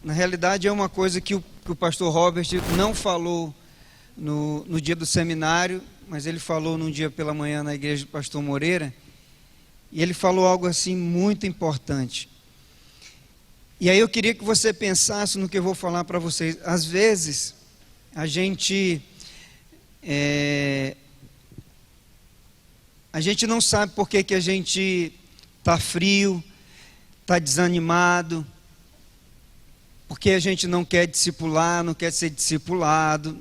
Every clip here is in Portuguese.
Na realidade, é uma coisa que o pastor Robert não falou no dia do seminário, mas ele falou num dia pela manhã na igreja do pastor Moreira, e ele falou algo assim muito importante. E aí eu queria que você pensasse no que eu vou falar para vocês. Às vezes, a gente não sabe por que a gente está frio, está desanimado, porque a gente não quer discipular, não quer ser discipulado,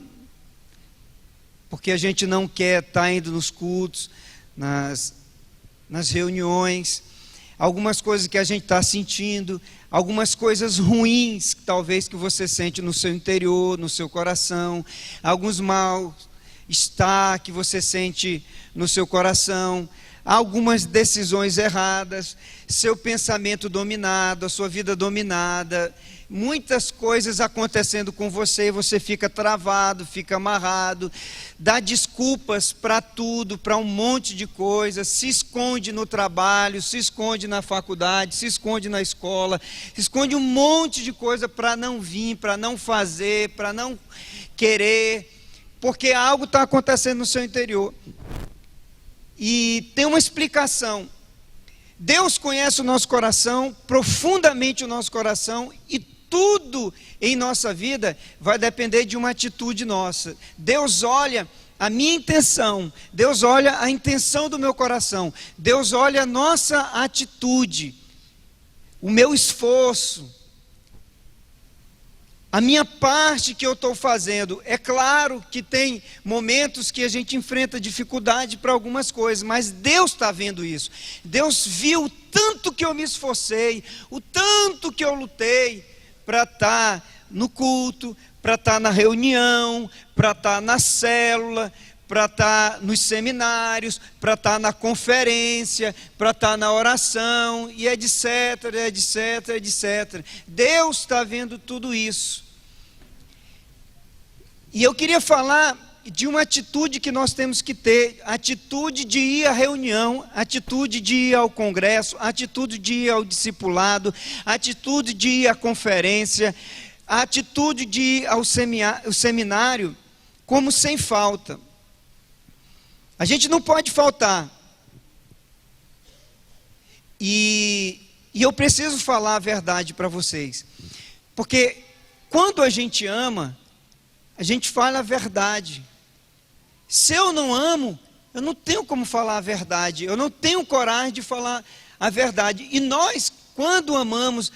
porque a gente não quer estar indo nos cultos, nas reuniões, algumas coisas que a gente está sentindo, algumas coisas ruins, talvez que você sente no seu interior, no seu coração, alguns mal-estar que você sente no seu coração, algumas decisões erradas, seu pensamento dominado, a sua vida dominada, muitas coisas acontecendo com você e você fica travado, fica amarrado, dá desculpas para tudo, para um monte de coisas, se esconde no trabalho, se esconde na faculdade, se esconde na escola, se esconde um monte de coisa para não vir, para não fazer, para não querer, porque algo está acontecendo no seu interior. E tem uma explicação. Deus conhece o nosso coração, profundamente o nosso coração, e tudo em nossa vida vai depender de uma atitude nossa. Deus olha a minha intenção, Deus olha a intenção do meu coração, Deus olha a nossa atitude, o meu esforço, a minha parte que eu estou fazendo. É claro que tem momentos que a gente enfrenta dificuldade para algumas coisas, mas Deus está vendo isso. Deus viu o tanto que eu me esforcei, o tanto que eu lutei para estar no culto, para estar na reunião, para estar na célula, para estar nos seminários, para estar na conferência, para estar na oração, e etc, etc, etc. Deus está vendo tudo isso. E eu queria falar de uma atitude que nós temos que ter, atitude de ir à reunião, atitude de ir ao congresso, atitude de ir ao discipulado, atitude de ir à conferência, a atitude de ir ao seminário, como sem falta. A gente não pode faltar. E eu preciso falar a verdade para vocês. Porque quando a gente ama, a gente fala a verdade. Se eu não amo, eu não tenho como falar a verdade. Eu não tenho coragem de falar a verdade. E nós, quando amamos,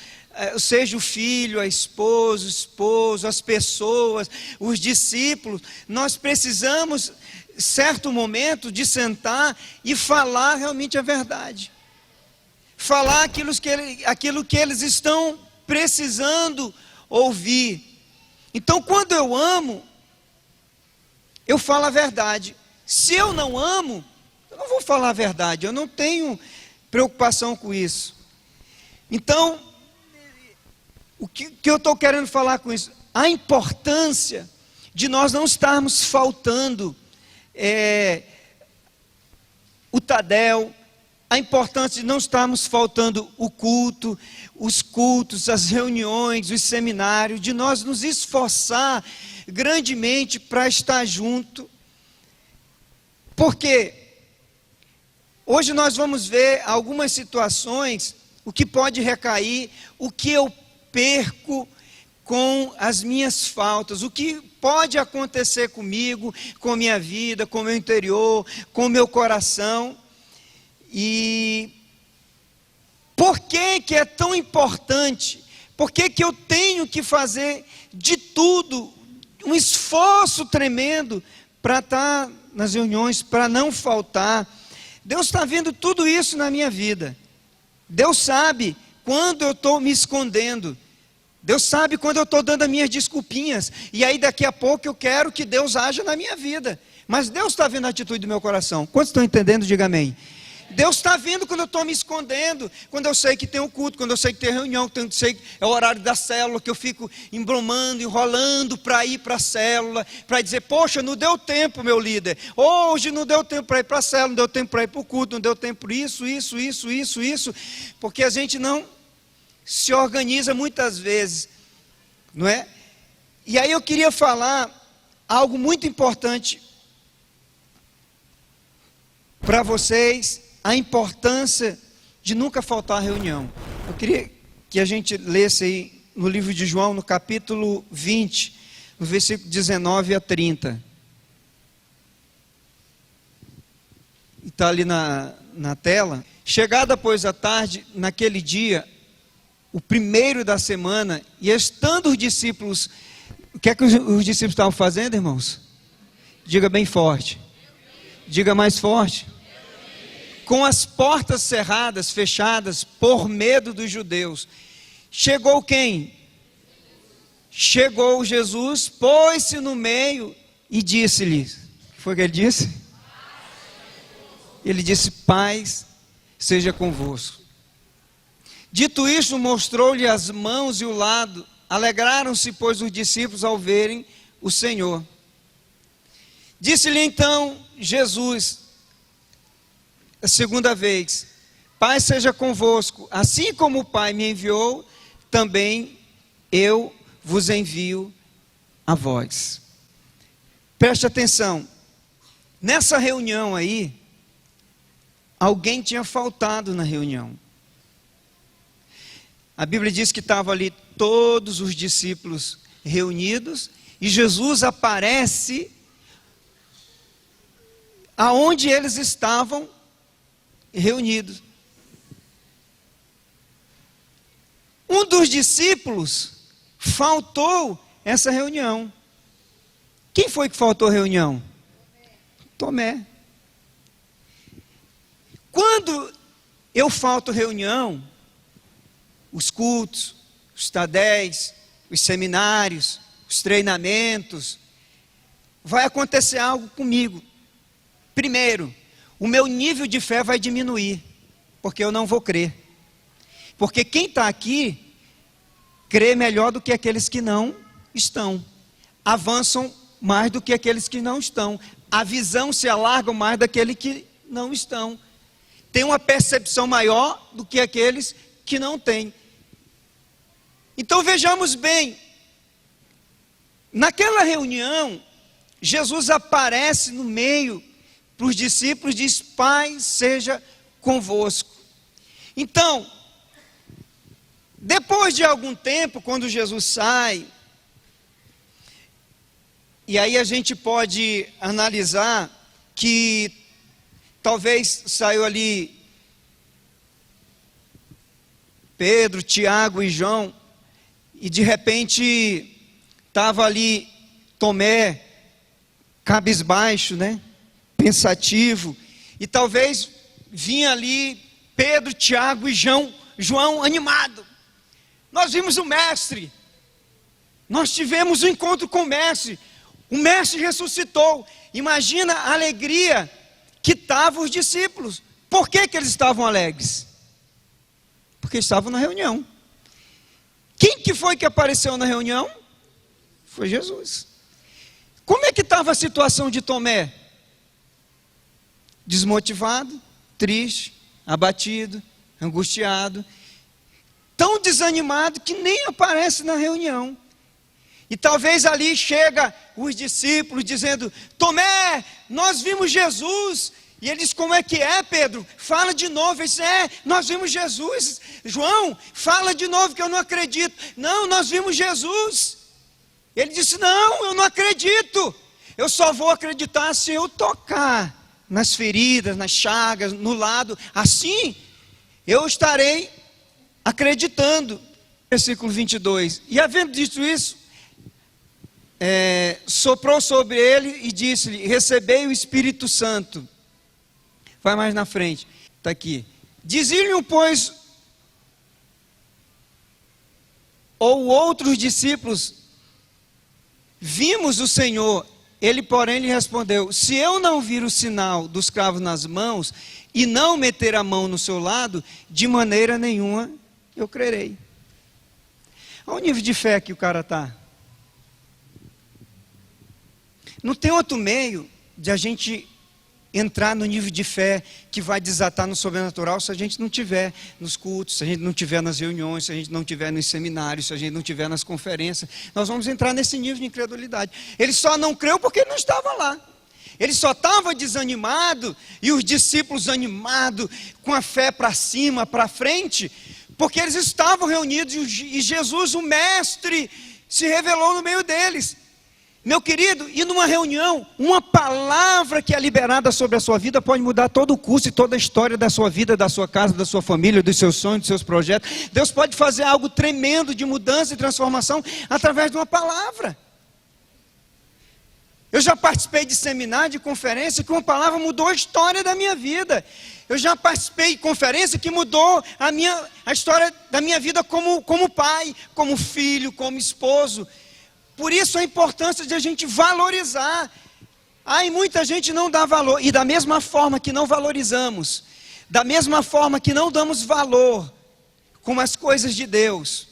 seja o filho, a esposa, o esposo, as pessoas, os discípulos, nós precisamos, certo momento, de sentar e falar realmente a verdade. Falar aquilo que eles estão precisando ouvir. Então, quando eu amo, eu falo a verdade. Se eu não amo, eu não vou falar a verdade. Eu não tenho preocupação com isso. Então, o que eu estou querendo falar com isso? A importância de nós não estarmos faltando o Tadel, a importância de não estarmos faltando o culto, os cultos, as reuniões, os seminários, de nós nos esforçar grandemente para estar junto. Porque hoje nós vamos ver algumas situações, o que pode recair, o que eu perco com as minhas faltas, o que pode acontecer comigo, com minha vida, com meu interior, com meu coração. E por que é tão importante? Por que eu tenho que fazer de tudo, um esforço tremendo para estar nas reuniões, para não faltar? Deus está vendo tudo isso na minha vida. Deus sabe quando eu estou me escondendo. Deus sabe quando eu estou dando as minhas desculpinhas. E aí daqui a pouco eu quero que Deus haja na minha vida. Mas Deus está vendo a atitude do meu coração. Quantos estão entendendo? Diga amém. Deus está vendo quando eu estou me escondendo, quando eu sei que tem um culto, quando eu sei que tem reunião, quando eu sei que é o horário da célula, que eu fico embromando, enrolando para ir para a célula, para dizer, poxa, não deu tempo, meu líder, hoje não deu tempo para ir para a célula, não deu tempo para ir para o culto, não deu tempo para isso, porque a gente não se organiza muitas vezes. não é? E aí eu queria falar algo muito importante para vocês, a importância de nunca faltar a reunião. Eu queria que a gente lesse aí no livro de João, no capítulo 20, no versículo 19 a 30. Está ali na tela. Chegada, pois, a tarde, naquele dia, o primeiro da semana, e estando os discípulos, o que é que os discípulos estavam fazendo, irmãos? Diga bem forte. Diga mais forte. Com as portas cerradas, fechadas, por medo dos judeus. Chegou quem? Chegou Jesus, pôs-se no meio e disse-lhes. O que foi que ele disse? Ele disse: paz seja convosco. Dito isto, mostrou-lhe as mãos e o lado. Alegraram-se, pois, os discípulos ao verem o Senhor. Disse-lhe então Jesus, a segunda vez: paz seja convosco. Assim como o Pai me enviou, também eu vos envio a vós. Preste atenção. Nessa reunião aí, alguém tinha faltado na reunião. A Bíblia diz que estavam ali todos os discípulos reunidos, e Jesus aparece aonde eles estavam reunidos. Um dos discípulos faltou essa reunião. Quem foi que faltou a reunião? Tomé. Quando eu falto reunião, os cultos, os tadéis, os seminários, os treinamentos, vai acontecer algo comigo. Primeiro, o meu nível de fé vai diminuir, porque eu não vou crer. Porque quem está aqui, crê melhor do que aqueles que não estão. Avançam mais do que aqueles que não estão. A visão se alarga mais daqueles que não estão. Tem uma percepção maior do que aqueles que não têm. Então vejamos bem, naquela reunião, Jesus aparece no meio para os discípulos e diz: paz seja convosco. Então, depois de algum tempo, quando Jesus sai, e aí a gente pode analisar que talvez saiu ali Pedro, Tiago e João, e de repente estava ali Tomé, cabisbaixo, né? Pensativo, e talvez vinha ali Pedro, Tiago e João animado. Nós vimos o mestre, nós tivemos um encontro com o mestre ressuscitou. Imagina a alegria que estavam os discípulos. Por que eles estavam alegres? Porque estavam na reunião. Quem que foi que apareceu na reunião? Foi Jesus. Como é que estava a situação de Tomé? Desmotivado, triste, abatido, angustiado, tão desanimado que nem aparece na reunião. E talvez ali chega os discípulos dizendo: Tomé, nós vimos Jesus. E ele diz: como é que é, Pedro? Fala de novo. Ele diz: nós vimos Jesus. João, fala de novo que eu não acredito. Não, nós vimos Jesus. Ele disse: não, eu não acredito. Eu só vou acreditar se eu tocar nas feridas, nas chagas, no lado. Assim, eu estarei acreditando. Versículo 22. E havendo dito isso, soprou sobre ele e disse-lhe: recebei o Espírito Santo. Vai mais na frente, está aqui. Diziam-lhe, pois, ou outros discípulos: vimos o Senhor. Ele, porém, lhe respondeu: se eu não vir o sinal dos cravos nas mãos e não meter a mão no seu lado, de maneira nenhuma eu crerei. Olha o nível de fé que o cara está. Não tem outro meio de a gente entrar no nível de fé que vai desatar no sobrenatural se a gente não tiver nos cultos, se a gente não tiver nas reuniões, se a gente não tiver nos seminários, se a gente não tiver nas conferências. Nós vamos entrar nesse nível de incredulidade. Ele só não creu porque ele não estava lá. Ele só estava desanimado, e os discípulos animados, com a fé para cima, para frente, porque eles estavam reunidos e Jesus, o Mestre, se revelou no meio deles. Meu querido, e numa reunião, uma palavra que é liberada sobre a sua vida pode mudar todo o curso e toda a história da sua vida, da sua casa, da sua família, dos seus sonhos, dos seus projetos. Deus pode fazer algo tremendo de mudança e transformação através de uma palavra. Eu já participei de seminário, de conferência, que uma palavra mudou a história da minha vida. Eu já participei de conferência que mudou a história da minha vida como pai, como filho, como esposo. Por isso a importância de a gente valorizar. E muita gente não dá valor. E da mesma forma que não valorizamos, da mesma forma que não damos valor com as coisas de Deus,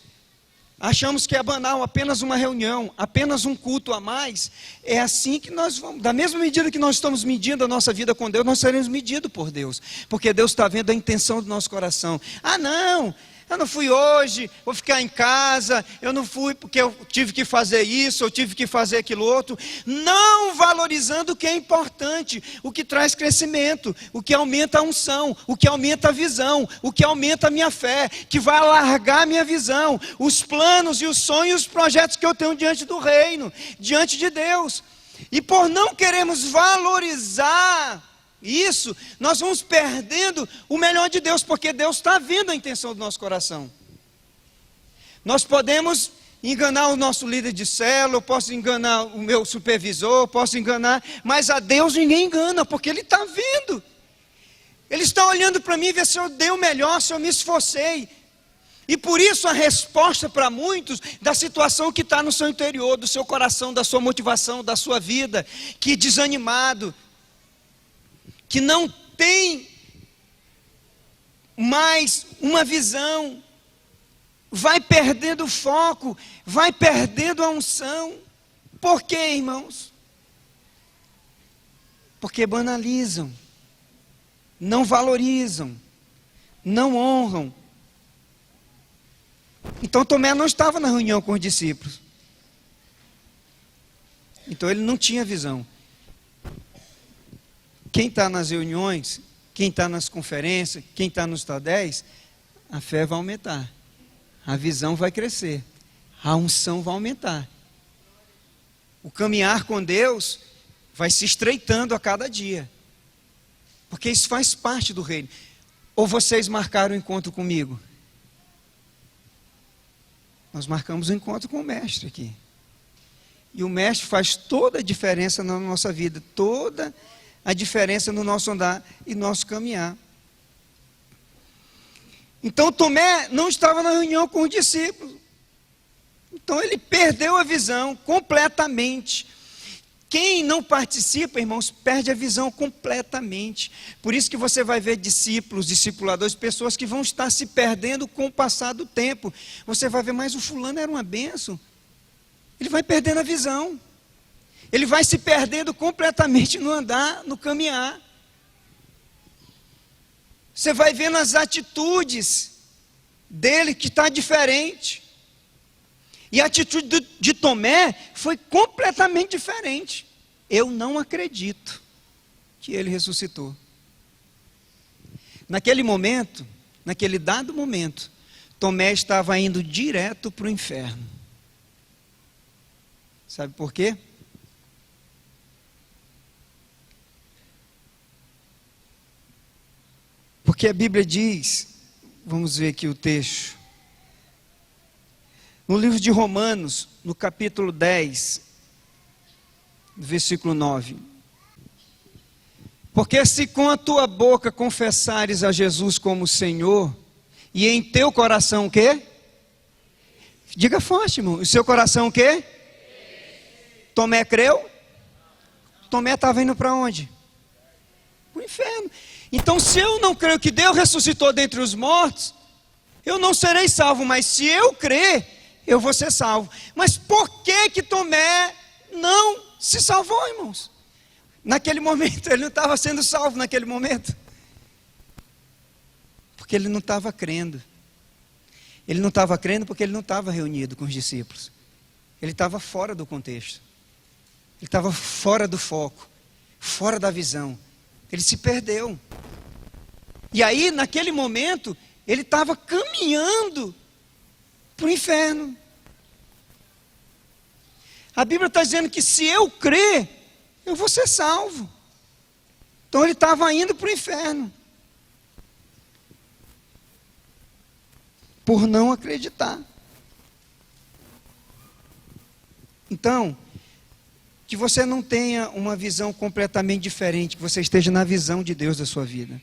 achamos que é banal, apenas uma reunião, apenas um culto a mais. É assim que nós vamos, da mesma medida que nós estamos medindo a nossa vida com Deus, nós seremos medidos por Deus. Porque Deus está vendo a intenção do nosso coração. Não, eu não fui hoje, vou ficar em casa, eu não fui porque eu tive que fazer isso, eu tive que fazer aquilo outro. Não valorizando o que é importante, o que traz crescimento, o que aumenta a unção, o que aumenta a visão, o que aumenta a minha fé, que vai alargar a minha visão, os planos e os sonhos, os projetos que eu tenho diante do reino, diante de Deus. E por não queremos valorizar isso, nós vamos perdendo o melhor de Deus, porque Deus está vendo a intenção do nosso coração. Nós podemos enganar o nosso líder de célula, eu posso enganar o meu supervisor, eu posso enganar, mas a Deus ninguém engana, porque Ele está vendo. Ele está olhando para mim e vê se eu dei o melhor, se eu me esforcei. E por isso a resposta para muitos da situação que está no seu interior, do seu coração, da sua motivação, da sua vida, que desanimado, que não tem mais uma visão, vai perdendo o foco, vai perdendo a unção. Por quê, irmãos? Porque banalizam, não valorizam, não honram. Então Tomé não estava na reunião com os discípulos. Então ele não tinha visão. Quem está nas reuniões, quem está nas conferências, quem está nos TADEs, a fé vai aumentar, a visão vai crescer, a unção vai aumentar. O caminhar com Deus vai se estreitando a cada dia, porque isso faz parte do reino. Ou vocês marcaram o encontro comigo? Nós marcamos o encontro com o Mestre aqui. E o Mestre faz toda a diferença na nossa vida, toda a diferença no nosso andar e nosso caminhar. Então Tomé não estava na reunião com os discípulos. Então ele perdeu a visão completamente. Quem não participa, irmãos, perde a visão completamente. Por isso que você vai ver discípulos, discipuladores, pessoas que vão estar se perdendo com o passar do tempo. Você vai ver, mas o fulano era uma bênção. Ele vai perdendo a visão. Ele vai se perdendo completamente no andar, no caminhar. Você vai vendo as atitudes dele que está diferente. E a atitude de Tomé foi completamente diferente. Eu não acredito que ele ressuscitou. Naquele momento, naquele dado momento, Tomé estava indo direto para o inferno. Sabe por quê? Porque a Bíblia diz, vamos ver aqui o texto, no livro de Romanos, no capítulo 10, versículo 9. Porque se com a tua boca confessares a Jesus como Senhor, e em teu coração o quê? Diga forte, irmão. O seu coração o quê? Tomé creu? Tomé estava indo para onde? Para o inferno. Então, se eu não creio que Deus ressuscitou dentre os mortos, eu não serei salvo. Mas se eu crer, eu vou ser salvo. Mas por que Tomé não se salvou, irmãos? Naquele momento, ele não estava sendo salvo naquele momento. Porque ele não estava crendo. Ele não estava crendo porque ele não estava reunido com os discípulos. Ele estava fora do contexto. Ele estava fora do foco, fora da visão. Ele se perdeu. E aí, naquele momento, ele estava caminhando para o inferno. A Bíblia está dizendo que se eu crer, eu vou ser salvo. Então ele estava indo para o inferno. Por não acreditar. Então, que você não tenha uma visão completamente diferente, que você esteja na visão de Deus da sua vida.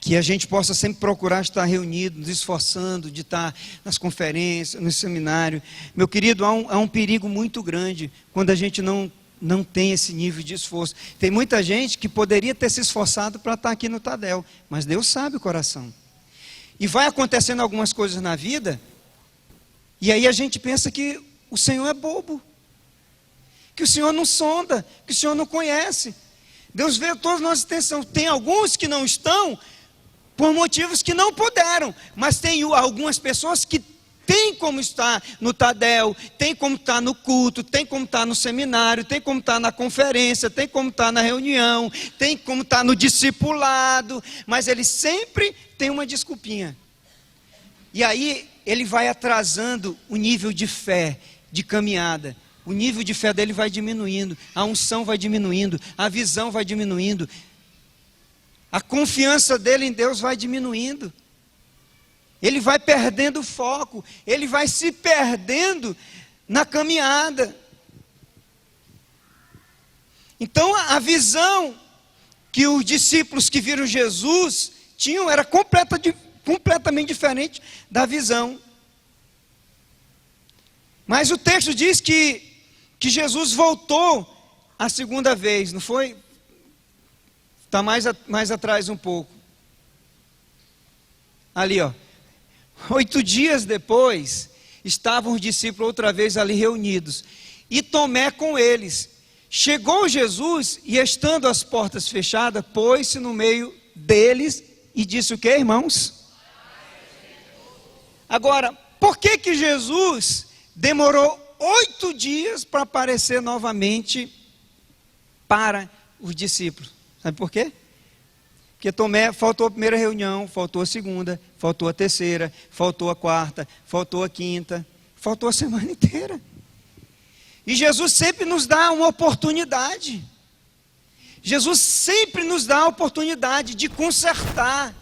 Que a gente possa sempre procurar estar reunido, nos esforçando, de estar nas conferências, no seminário. Meu querido, há um perigo muito grande quando a gente não tem esse nível de esforço. Tem muita gente que poderia ter se esforçado para estar aqui no Tadel, mas Deus sabe o coração. E vai acontecendo algumas coisas na vida, e aí a gente pensa que o Senhor é bobo, que o Senhor não sonda, que o Senhor não conhece. Deus vê todas as nossas intenções. Tem alguns que não estão por motivos que não puderam, mas tem algumas pessoas que tem como estar no Tadel, tem como estar no culto, tem como estar no seminário, tem como estar na conferência, tem como estar na reunião, tem como estar no discipulado, mas ele sempre tem uma desculpinha. E aí ele vai atrasando o nível de fé, de caminhada. O nível de fé dele vai diminuindo, a unção vai diminuindo, a visão vai diminuindo, a confiança dele em Deus vai diminuindo. Ele vai perdendo o foco, ele vai se perdendo na caminhada. Então a visão que os discípulos que viram Jesus tinham era completamente diferente da visão. Mas o texto diz que Jesus voltou a segunda vez, não foi? Está mais atrás um pouco. Ali, ó. 8 dias depois, estavam os discípulos outra vez ali reunidos. E Tomé com eles. Chegou Jesus e, estando as portas fechadas, pôs-se no meio deles e disse o que, irmãos? Agora, por que Jesus demorou 8 dias para aparecer novamente para os discípulos? Sabe por quê? Porque Tomé faltou a primeira reunião, faltou a segunda, faltou a terceira, faltou a quarta, faltou a quinta, faltou a semana inteira. E Jesus sempre nos dá uma oportunidade. Jesus sempre nos dá a oportunidade de consertar.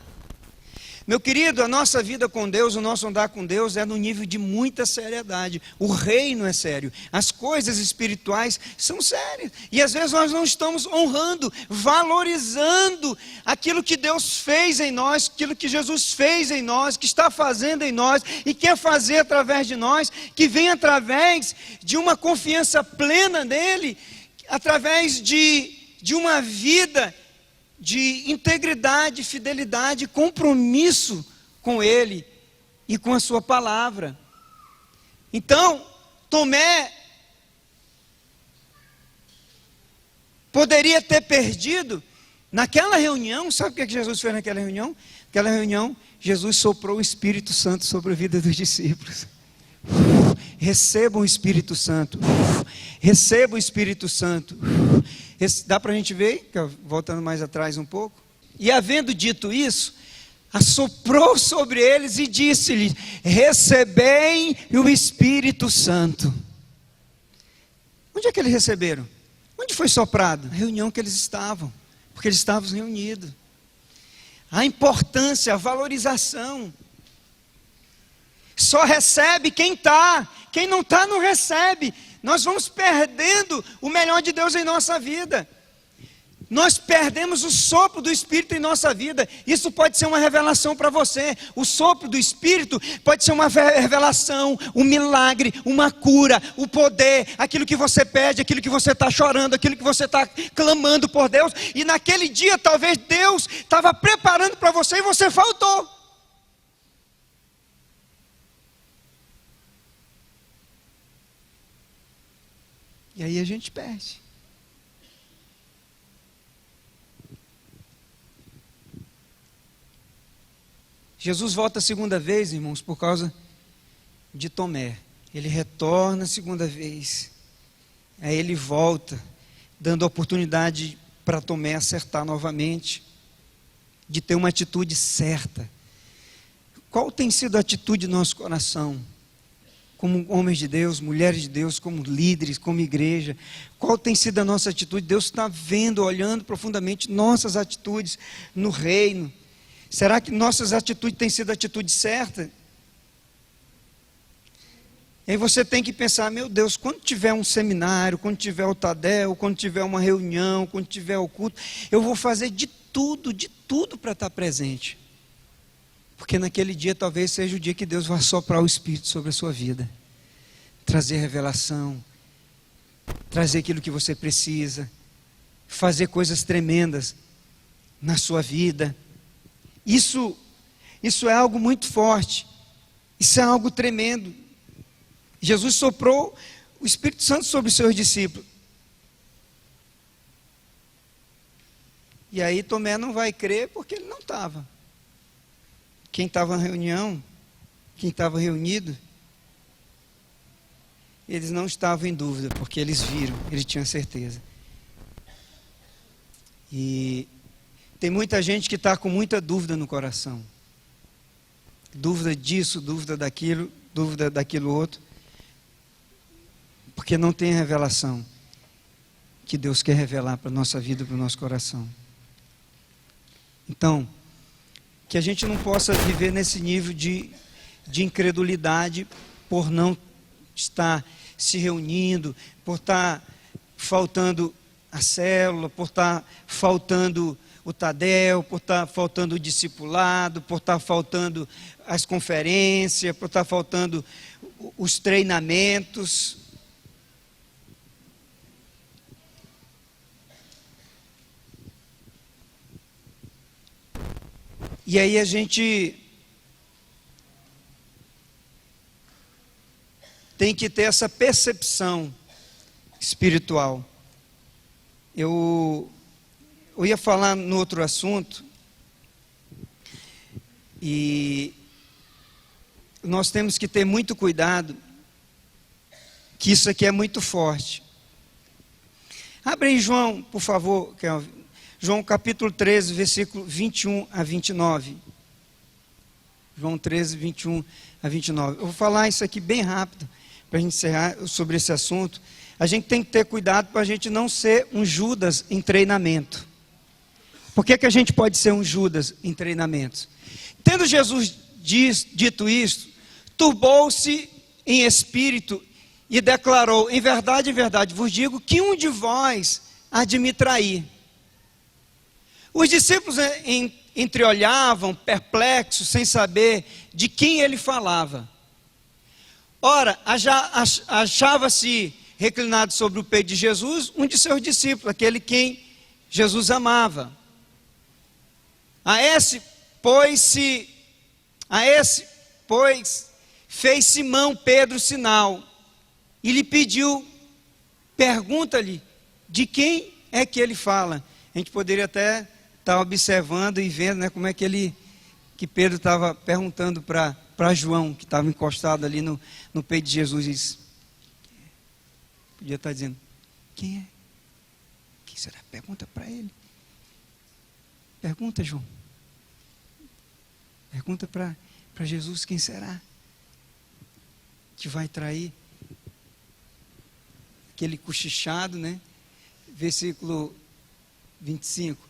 Meu querido, a nossa vida com Deus, o nosso andar com Deus é no nível de muita seriedade. O reino é sério, as coisas espirituais são sérias. E às vezes nós não estamos honrando, valorizando aquilo que Deus fez em nós, aquilo que Jesus fez em nós, que está fazendo em nós e quer fazer através de nós, que vem através de uma confiança plena nele, através de uma vida de integridade, fidelidade, compromisso com Ele e com a sua palavra. Então, Tomé poderia ter perdido naquela reunião. Sabe o que Jesus fez naquela reunião? Naquela reunião, Jesus soprou o Espírito Santo sobre a vida dos discípulos. Recebam o Espírito Santo. Receba o Espírito Santo. Dá para a gente ver? Voltando mais atrás um pouco. E havendo dito isso, assoprou sobre eles e disse-lhes: recebei o Espírito Santo. Onde é que eles receberam? Onde foi soprado? Na reunião que eles estavam. Porque eles estavam reunidos. A importância, a valorização. Só recebe quem está. Quem não está, não recebe. Nós vamos perdendo o melhor de Deus em nossa vida. Nós perdemos o sopro do Espírito em nossa vida. Isso pode ser uma revelação para você. O sopro do Espírito pode ser uma revelação, um milagre, uma cura, o poder, aquilo que você pede, aquilo que você está chorando, aquilo que você está clamando por Deus. E naquele dia talvez Deus estava preparando para você e você faltou. E aí a gente perde. Jesus volta a segunda vez, irmãos, por causa de Tomé. Ele retorna a segunda vez. Aí ele volta, dando oportunidade para Tomé acertar novamente, de ter uma atitude certa. Qual tem sido a atitude do nosso coração? Como homens de Deus, mulheres de Deus, como líderes, como igreja. Qual tem sido a nossa atitude? Deus está vendo, olhando profundamente nossas atitudes no reino. Será que nossas atitudes têm sido a atitude certa? E aí você tem que pensar, meu Deus, quando tiver um seminário, quando tiver o Tadel, quando tiver uma reunião, quando tiver o culto, eu vou fazer de tudo para estar presente. Porque naquele dia talvez seja o dia que Deus vai soprar o Espírito sobre a sua vida. Trazer revelação, trazer aquilo que você precisa, fazer coisas tremendas na sua vida. Isso é algo muito forte, isso é algo tremendo. Jesus soprou o Espírito Santo sobre os seus discípulos. E aí Tomé não vai crer porque ele não estava. Quem estava na reunião, quem estava reunido, eles não estavam em dúvida, porque eles viram, eles tinham certeza. E tem muita gente que está com muita dúvida no coração. Dúvida disso, dúvida daquilo outro. Porque não tem a revelação que Deus quer revelar para a nossa vida, para o nosso coração. Então, que a gente não possa viver nesse nível de incredulidade por não estar se reunindo, por estar faltando a célula, por estar faltando o Tadel, por estar faltando o discipulado, por estar faltando as conferências, por estar faltando os treinamentos. E aí a gente tem que ter essa percepção espiritual. Eu ia falar no outro assunto, e nós temos que ter muito cuidado, que isso aqui é muito forte. Abre aí João, por favor, Kelvin. João capítulo 13, versículo 21 a 29. João 13, 21 a 29. Eu vou falar isso aqui bem rápido, para a gente encerrar sobre esse assunto. A gente tem que ter cuidado para a gente não ser um Judas em treinamento. Por que a gente pode ser um Judas em treinamentos? Tendo Jesus dito isto, turbou-se em espírito e declarou, em verdade, vos digo, que um de vós há de me trair. Os discípulos entreolhavam, perplexos, sem saber de quem ele falava. Ora, achava-se reclinado sobre o peito de Jesus um de seus discípulos, aquele quem Jesus amava. A esse, pois, fez Simão Pedro sinal e lhe pediu, pergunta-lhe, de quem é que ele fala? A gente poderia até estar observando e vendo, né, como é que Pedro estava perguntando para João, que estava encostado ali no peito de Jesus. Podia estar dizendo, quem é? Quem será? Pergunta para ele. Pergunta, João. Pergunta para Jesus, quem será que vai trair? Aquele cochichado, né? Versículo 25.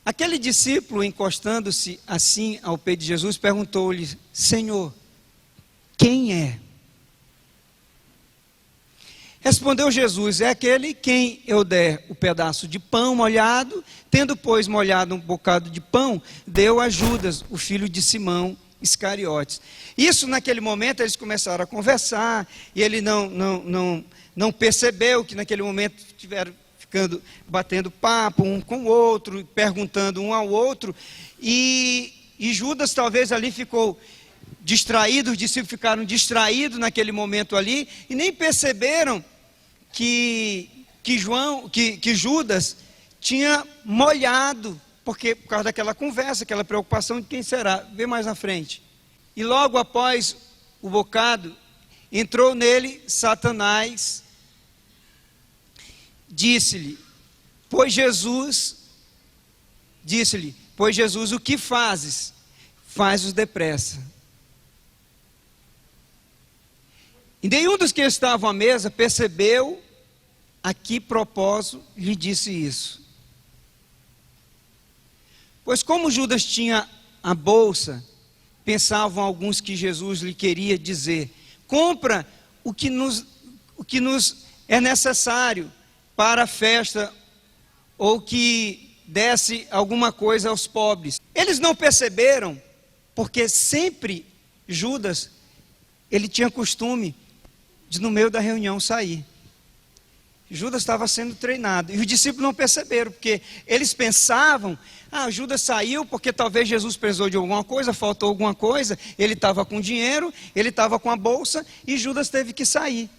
Aquele discípulo, encostando-se assim ao peito de Jesus, perguntou-lhe, Senhor, quem é? Respondeu Jesus, é aquele quem eu der o pedaço de pão molhado, tendo, pois, molhado um bocado de pão, deu a Judas, o filho de Simão Iscariotes. Isso, naquele momento, eles começaram a conversar, e ele não percebeu que naquele momento tiveram batendo papo um com o outro, perguntando um ao outro, e Judas talvez ali ficou distraído, os discípulos ficaram distraídos naquele momento ali, e nem perceberam que Judas tinha molhado, por causa daquela conversa, aquela preocupação de quem será. Vê mais na frente. E logo após o bocado, entrou nele Satanás, disse-lhe, pois Jesus, o que fazes? Faz-os depressa. E nenhum dos que estavam à mesa percebeu a que propósito lhe disse isso. Pois como Judas tinha a bolsa, pensavam alguns que Jesus lhe queria dizer, compra o que nos é necessário para a festa, ou que desse alguma coisa aos pobres. Eles não perceberam, porque sempre Judas, ele tinha costume de no meio da reunião sair. Judas estava sendo treinado, e os discípulos não perceberam, porque eles pensavam, Judas saiu porque talvez Jesus precisou de alguma coisa, faltou alguma coisa, ele estava com dinheiro, ele estava com a bolsa, e Judas teve que sair.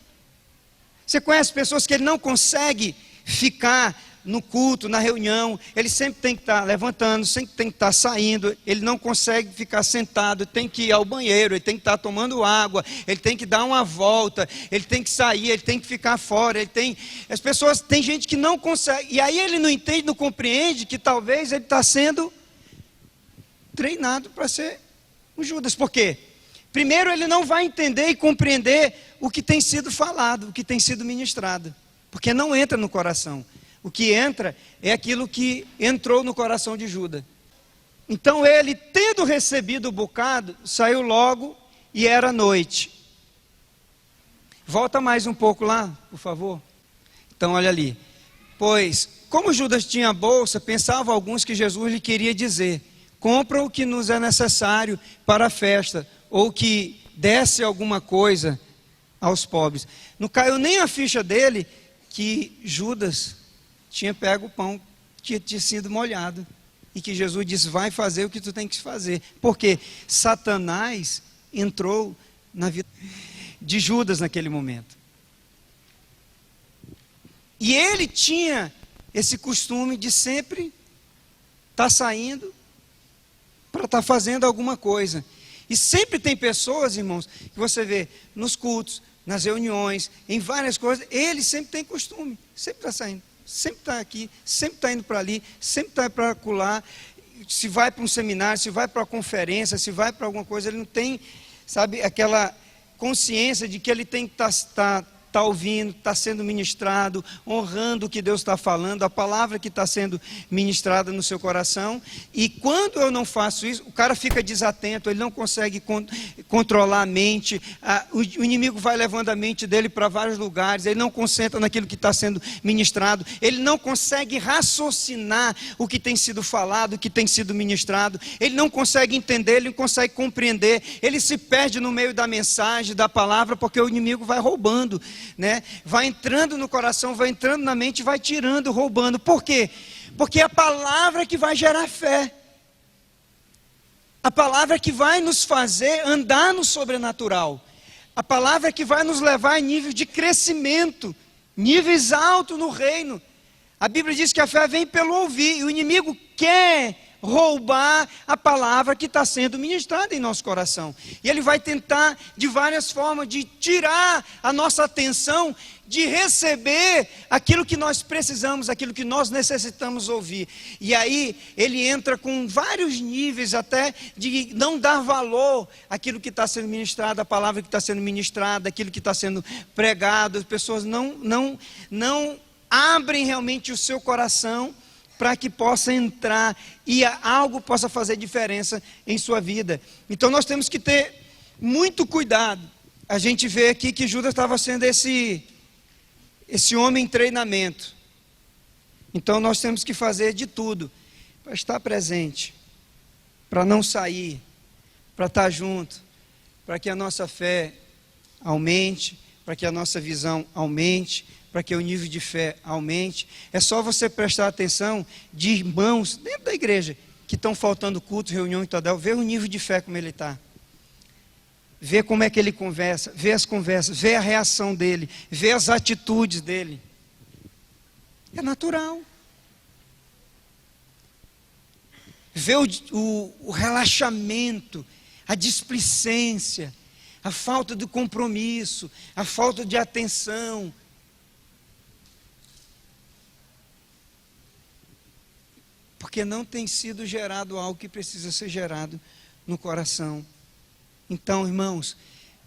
Você conhece pessoas que ele não consegue ficar no culto, na reunião, ele sempre tem que estar levantando, sempre tem que estar saindo, ele não consegue ficar sentado, tem que ir ao banheiro, ele tem que estar tomando água, ele tem que dar uma volta, ele tem que sair, ele tem que ficar fora, as pessoas, tem gente que não consegue, e aí ele não entende, não compreende que talvez ele está sendo treinado para ser um Judas. Por quê? Primeiro, ele não vai entender e compreender o que tem sido falado, o que tem sido ministrado, porque não entra no coração. O que entra é aquilo que entrou no coração de Judas. Então ele, tendo recebido o bocado, saiu logo e era noite. Volta mais um pouco lá, por favor. Então olha ali. Pois, como Judas tinha a bolsa, pensavam alguns que Jesus lhe queria dizer, compra o que nos é necessário para a festa, ou que desse alguma coisa aos pobres. Não caiu nem a ficha dele que Judas tinha pego o pão que tinha sido molhado, e que Jesus disse, vai fazer o que tu tem que fazer, porque Satanás entrou na vida de Judas naquele momento, e ele tinha esse costume de sempre estar saindo, para estar fazendo alguma coisa, e sempre tem pessoas, irmãos, que você vê nos cultos, nas reuniões, em várias coisas, ele sempre tem costume, sempre está saindo, sempre está aqui, sempre está indo para ali, sempre está para acolá, se vai para um seminário, se vai para uma conferência, se vai para alguma coisa, ele não tem, sabe, aquela consciência de que ele tem que estar ouvindo, está sendo ministrado, honrando o que Deus está falando, a palavra que está sendo ministrada no seu coração. E quando eu não faço isso, o cara fica desatento, ele não consegue controlar a mente, o inimigo vai levando a mente dele para vários lugares, ele não concentra naquilo que está sendo ministrado, ele não consegue raciocinar o que tem sido falado, o que tem sido ministrado, ele não consegue entender, ele não consegue compreender, ele se perde no meio da mensagem, da palavra, porque o inimigo vai roubando, né? Vai entrando no coração, vai entrando na mente, vai tirando, roubando. Por quê? Porque é a palavra que vai gerar fé, a palavra que vai nos fazer andar no sobrenatural, a palavra que vai nos levar a níveis de crescimento, níveis altos no reino. A Bíblia diz que a fé vem pelo ouvir, e o inimigo quer roubar a palavra que está sendo ministrada em nosso coração, e ele vai tentar de várias formas de tirar a nossa atenção de receber aquilo que nós precisamos, aquilo que nós necessitamos ouvir. E aí ele entra com vários níveis até de não dar valor àquilo que está sendo ministrado, a palavra que está sendo ministrada, aquilo que está sendo pregado. As pessoas não abrem realmente o seu coração para que possa entrar e algo possa fazer diferença em sua vida. Então nós temos que ter muito cuidado. A gente vê aqui que Judas estava sendo esse homem em treinamento. Então nós temos que fazer de tudo para estar presente, para não sair, para estar junto, para que a nossa fé aumente, para que a nossa visão aumente, para que o nível de fé aumente. É só você prestar atenção de irmãos dentro da igreja que estão faltando culto, reunião e tal, ver o nível de fé como ele está. vê como é que ele conversa, vê as conversas, vê a reação dele, vê as atitudes dele. É natural. Vê o relaxamento, a displicência, a falta de compromisso, a falta de atenção. Porque não tem sido gerado algo que precisa ser gerado no coração. Então, irmãos,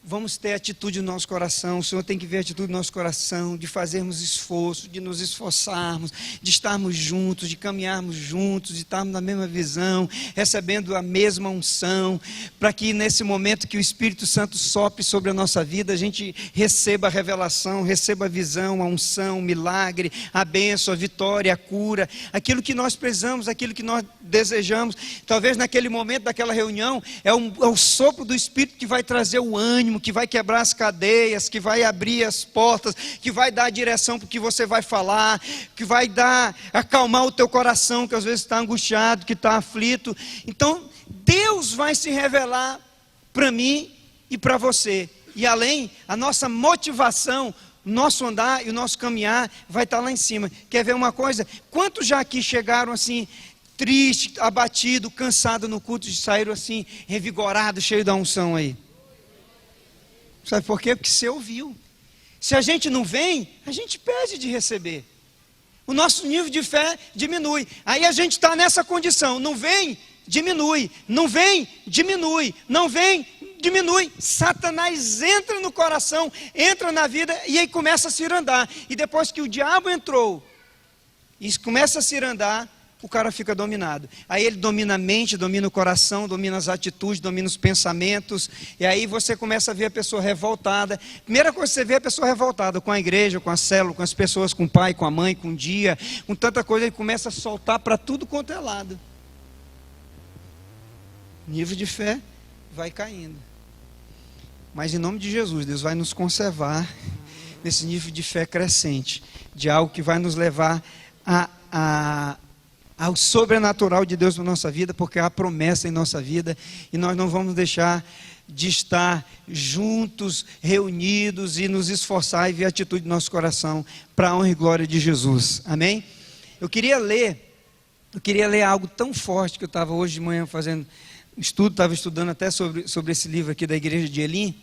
vamos ter atitude no nosso coração. O Senhor tem que ver a atitude no nosso coração, de fazermos esforço, de nos esforçarmos, de estarmos juntos, de caminharmos juntos, de estarmos na mesma visão, recebendo a mesma unção, para que nesse momento que o Espírito Santo sopre sobre a nossa vida, a gente receba a revelação, receba a visão, a unção, o milagre, a bênção, a vitória, a cura, aquilo que nós precisamos, aquilo que nós desejamos. Talvez naquele momento daquela reunião, é o sopro do Espírito que vai trazer o ânimo, que vai quebrar as cadeias, que vai abrir as portas, que vai dar a direção para o que você vai falar, que vai acalmar o teu coração, que às vezes está angustiado, que está aflito. Então, Deus vai se revelar para mim e para você. E além, a nossa motivação, o nosso andar e o nosso caminhar vai estar lá em cima. Quer ver uma coisa? Quantos já aqui chegaram assim, triste, abatido, cansado no culto, e saíram assim, revigorado, cheio da unção aí? Sabe por quê? Porque você ouviu. Se a gente não vem, a gente perde de receber. O nosso nível de fé diminui. Aí a gente está nessa condição. Não vem, diminui. Não vem, diminui. Não vem, diminui. Satanás entra no coração, entra na vida e aí começa a cirandar. E depois que o diabo entrou e começa a cirandar, o cara fica dominado. Aí ele domina a mente, domina o coração, domina as atitudes, domina os pensamentos. E aí você começa a ver a pessoa revoltada. Primeira coisa que você vê é a pessoa revoltada com a igreja, com a célula, com as pessoas, com o pai, com a mãe, com o dia, com tanta coisa. Ele começa a soltar para tudo quanto é lado. O nível de fé vai caindo. Mas em nome de Jesus, Deus vai nos conservar nesse nível de fé crescente, de algo que vai nos levar ao sobrenatural de Deus na nossa vida, porque há promessa em nossa vida, e nós não vamos deixar de estar juntos, reunidos, e nos esforçar e ver a atitude do nosso coração, para a honra e glória de Jesus, amém? Eu queria ler algo tão forte, que eu estava hoje de manhã fazendo estudo, estava estudando até sobre esse livro aqui da igreja de Elim,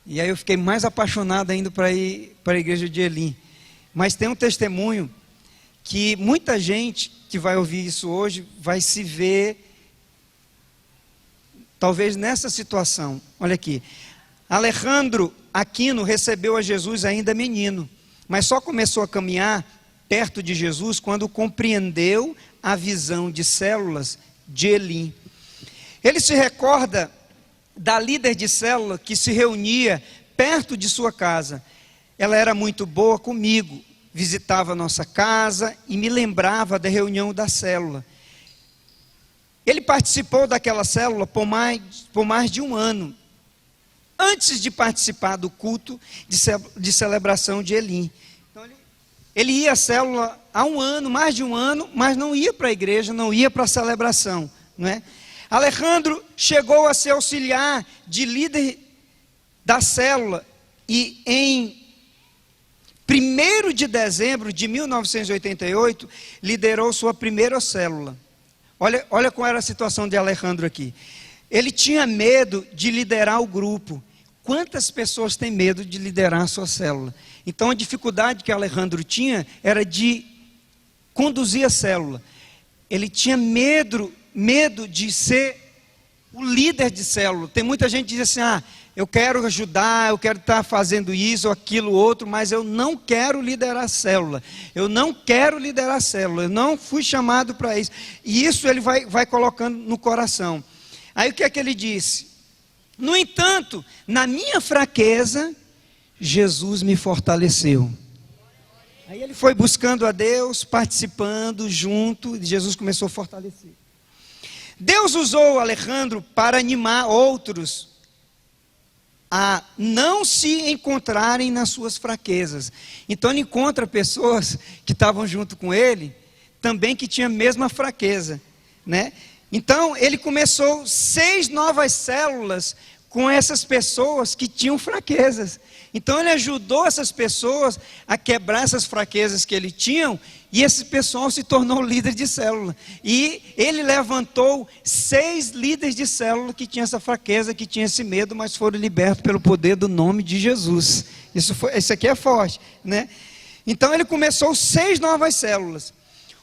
e aí eu fiquei mais apaixonado ainda para ir para a igreja de Elim. Mas tem um testemunho que muita gente que vai ouvir isso hoje vai se ver talvez nessa situação. Olha aqui, Alejandro Aquino recebeu a Jesus ainda menino, mas só começou a caminhar perto de Jesus quando compreendeu a visão de células de Elim. Ele se recorda da líder de célula que se reunia perto de sua casa. Ela era muito boa comigo, visitava a nossa casa e me lembrava da reunião da célula. Ele participou daquela célula por mais de um ano, antes de participar do culto de celebração de Elim. Então, ele ia à célula há um ano, mais de um ano, mas não ia para a igreja, não ia para a celebração, não é? Alejandro chegou a ser auxiliar de líder da célula e em 1º de dezembro de 1988, liderou sua primeira célula. Olha qual era a situação de Alejandro aqui. Ele tinha medo de liderar o grupo. Quantas pessoas têm medo de liderar a sua célula? Então a dificuldade que Alejandro tinha era de conduzir a célula. Ele tinha medo de ser o líder de célula. Tem muita gente que diz assim, eu quero ajudar, eu quero estar fazendo isso, aquilo, outro, mas eu não quero liderar a célula. Eu não quero liderar a célula, eu não fui chamado para isso. E isso ele vai colocando no coração. Aí o que é que ele disse? No entanto, na minha fraqueza, Jesus me fortaleceu. Aí ele foi buscando a Deus, participando, junto, e Jesus começou a fortalecer. Deus usou Alejandro para animar outros a não se encontrarem nas suas fraquezas. Então ele encontra pessoas que estavam junto com ele, também que tinham a mesma fraqueza, né? Então ele começou 6 novas células com essas pessoas que tinham fraquezas. Então ele ajudou essas pessoas a quebrar essas fraquezas que ele tinham, e esse pessoal se tornou líder de célula. E ele levantou 6 líderes de célula que tinham essa fraqueza, que tinham esse medo, mas foram libertos pelo poder do nome de Jesus. Isso aqui é forte, né? Então ele começou 6 novas células.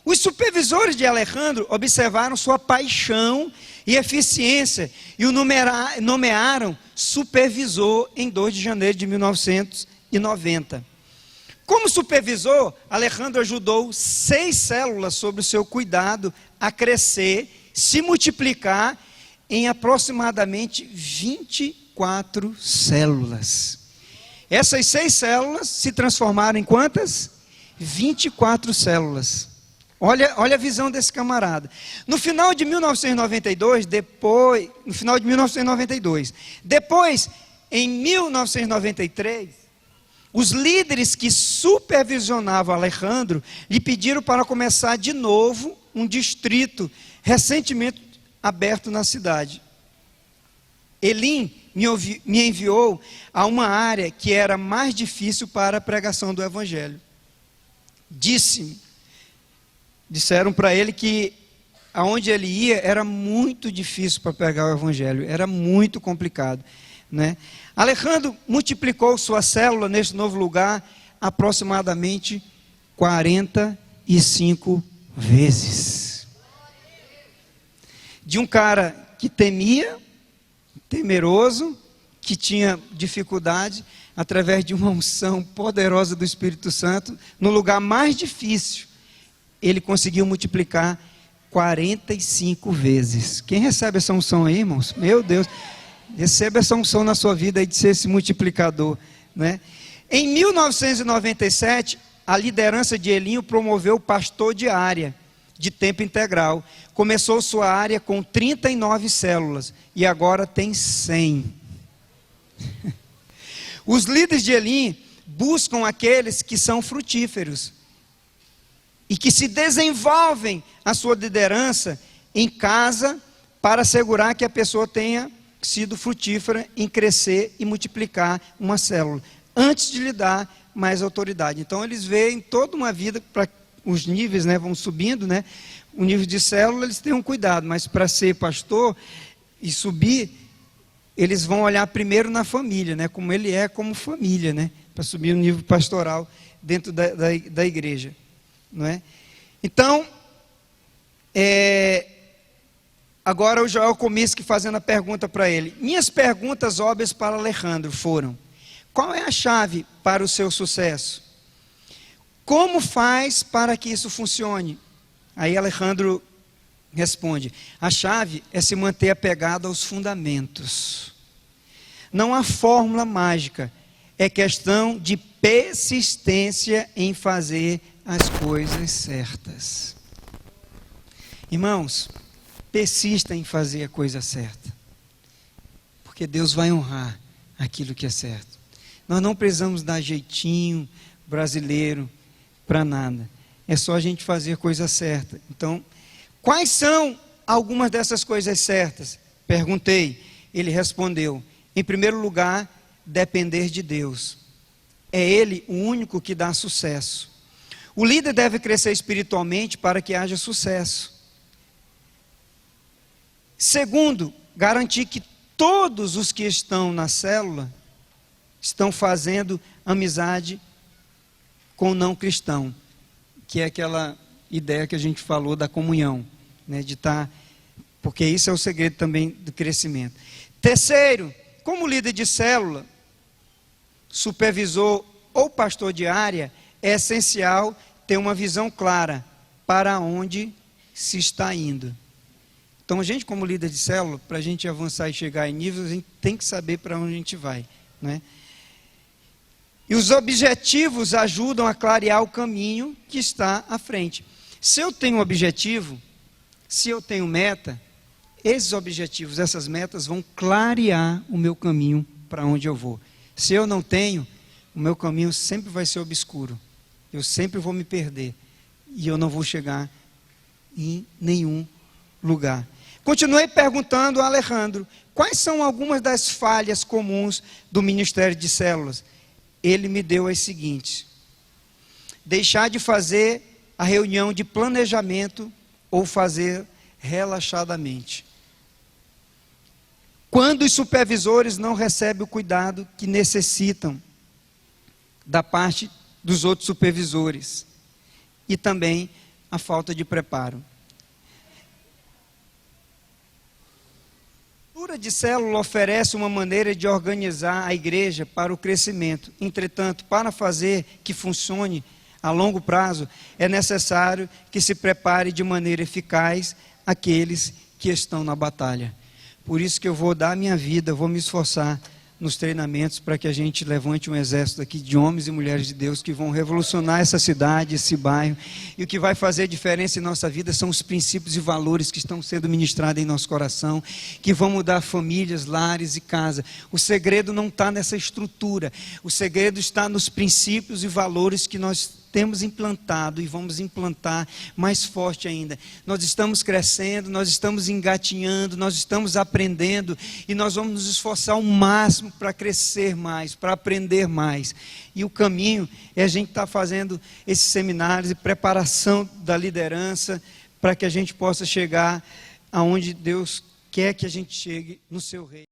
Os supervisores de Alejandro observaram sua paixão e eficiência e o nomearam supervisor em 2 de janeiro de 1990. Como supervisor, Alejandro ajudou 6 células sob o seu cuidado a crescer, se multiplicar em aproximadamente 24 células. Essas 6 células se transformaram em quantas? 24 células. Olha a visão desse camarada. No final de 1992, depois, em 1993, os líderes que supervisionavam Alejandro lhe pediram para começar de novo um distrito recentemente aberto na cidade. Elim me enviou a uma área que era mais difícil para a pregação do evangelho. Disseram para ele que aonde ele ia era muito difícil para pregar o evangelho, era muito complicado, né? Alejandro multiplicou sua célula neste novo lugar aproximadamente 45 vezes. De um cara que temia, temeroso, que tinha dificuldade, através de uma unção poderosa do Espírito Santo, no lugar mais difícil, ele conseguiu multiplicar 45 vezes. Quem recebe essa unção aí, irmãos? Meu Deus, receba essa unção na sua vida aí de ser esse multiplicador, né? Em 1997, a liderança de Elinho promoveu o pastor de área, de tempo integral. Começou sua área com 39 células e agora tem 100. Os líderes de Elim buscam aqueles que são frutíferos e que se desenvolvem a sua liderança em casa para assegurar que a pessoa tenha sido frutífera em crescer e multiplicar uma célula, antes de lhe dar mais autoridade. Então eles veem toda uma vida, para os níveis, né, vão subindo, né? O nível de célula eles têm um cuidado, mas para ser pastor e subir, eles vão olhar primeiro na família, né, como ele é como família, né, para subir no nível pastoral dentro da igreja. Não é? Então, agora o Joel Comiskey fazendo a pergunta para ele. Minhas perguntas óbvias para Alejandro foram: qual é a chave para o seu sucesso? Como faz para que isso funcione? Aí Alejandro responde: a chave é se manter apegado aos fundamentos. Não há fórmula mágica, é questão de persistência em fazer as coisas certas. Irmãos, persista em fazer a coisa certa, porque Deus vai honrar aquilo que é certo. Nós não precisamos dar jeitinho brasileiro para nada, é só a gente fazer a coisa certa. Então, quais são algumas dessas coisas certas? Perguntei, ele respondeu: em primeiro lugar, depender de Deus. É Ele o único que dá sucesso. O líder deve crescer espiritualmente para que haja sucesso. Segundo, garantir que todos os que estão na célula estão fazendo amizade com o não cristão, que é aquela ideia que a gente falou da comunhão, né, de estar, porque isso é o segredo também do crescimento. Terceiro, como líder de célula, supervisor ou pastor de área, é essencial ter uma visão clara para onde se está indo. Então, a gente como líder de célula, para a gente avançar e chegar em níveis, a gente tem que saber para onde a gente vai, né? E os objetivos ajudam a clarear o caminho que está à frente. Se eu tenho um objetivo, se eu tenho meta, esses objetivos, essas metas vão clarear o meu caminho para onde eu vou. Se eu não tenho, o meu caminho sempre vai ser obscuro. Eu sempre vou me perder. E eu não vou chegar em nenhum lugar. Continuei perguntando a Alejandro, quais são algumas das falhas comuns do Ministério de Células? Ele me deu as seguintes: deixar de fazer a reunião de planejamento ou fazer relaxadamente. Quando os supervisores não recebem o cuidado que necessitam da parte dos outros supervisores. E também a falta de preparo. A estrutura de célula oferece uma maneira de organizar a igreja para o crescimento. Entretanto, para fazer que funcione a longo prazo, é necessário que se prepare de maneira eficaz aqueles que estão na batalha. Por isso que eu vou dar a minha vida, vou me esforçar nos treinamentos para que a gente levante um exército aqui de homens e mulheres de Deus que vão revolucionar essa cidade, esse bairro. E o que vai fazer diferença em nossa vida são os princípios e valores que estão sendo ministrados em nosso coração, que vão mudar famílias, lares e casa. O segredo não está nessa estrutura, o segredo está nos princípios e valores que nós temos implantado e vamos implantar mais forte ainda. Nós estamos crescendo, nós estamos engatinhando, nós estamos aprendendo e nós vamos nos esforçar ao máximo para crescer mais, para aprender mais. E o caminho é a gente estar fazendo esses seminários e preparação da liderança para que a gente possa chegar aonde Deus quer que a gente chegue no seu reino.